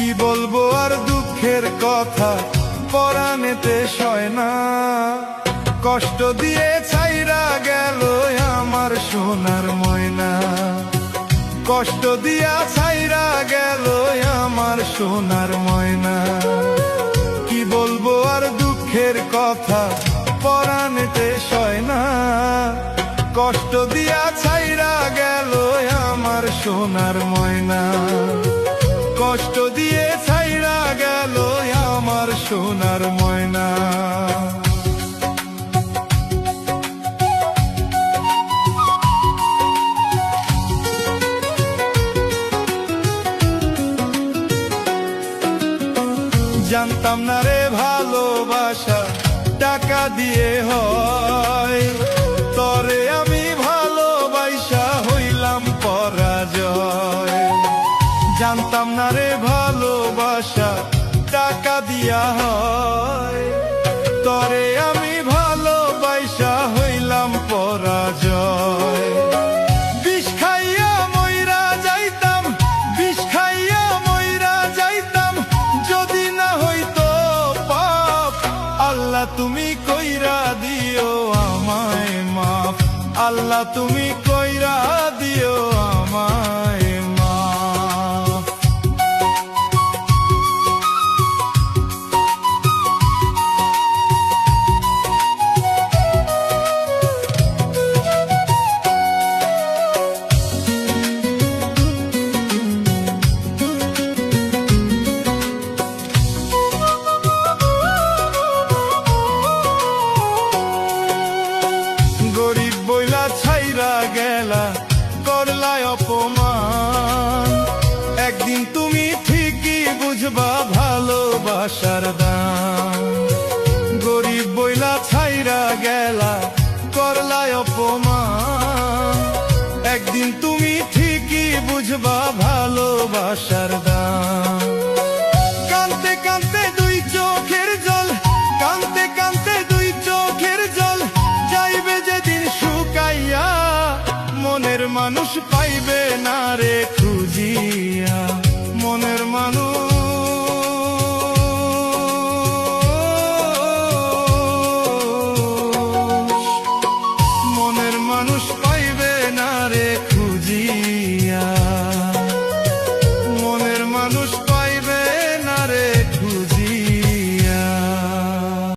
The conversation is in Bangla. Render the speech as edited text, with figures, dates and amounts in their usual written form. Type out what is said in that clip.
কি বলবো আর দুঃখের কথা পরাণেতে সয় না। কষ্ট দিয়ে ছাইরা গেল আমার সোনার ময়না, কষ্ট দিয়া ছাইরা গেল আমার সোনার ময়না। কি বলবো আর দুঃখের কথা পরাণেতে সয় না। কষ্ট দিয়া ছাইরা গেল আমার সোনার ময়না, কষ্ট দিয়ে ছাইরা গেল আমার সোনার ময়না। জানতাম না রে ভালোবাসা টাকা দিয়ে হয়, তরে আমি ভালোবাসা হইলাম পরাজয়। জানতাম না রে ভালোবাসা টাকা দিয়া হয়, তরে আমি ভালোবাসা হইলাম পরাজয়। বিষ খাইয়া মইরা যাইতাম, বিষ খাইয়া মইরা যাইতাম যদি না হইতো পাপ। আল্লাহ তুমি কইরা দিও আমায় মাফ, আল্লাহ তুমি কইরা দিও আমায় মাফ। গরিব বইলা ছাইরা গেলা করলাই অপমান, একদিন তুমি ঠিকই বুঝবা ভালোবাসার দাম। গরিব বইলা ছাইরা গেলা করলাই অপমান, একদিন তুমি ঠিকই বুঝবা ভালোবাসার দাম। কানতে কানতে দুই চোখের জল, কানতে কানতে দুই চোখের জল যাইবে যেদিন শুকাইয়া, মনের মানুষ পাইবে না রে খুঁজিয়া, মনের মানুষ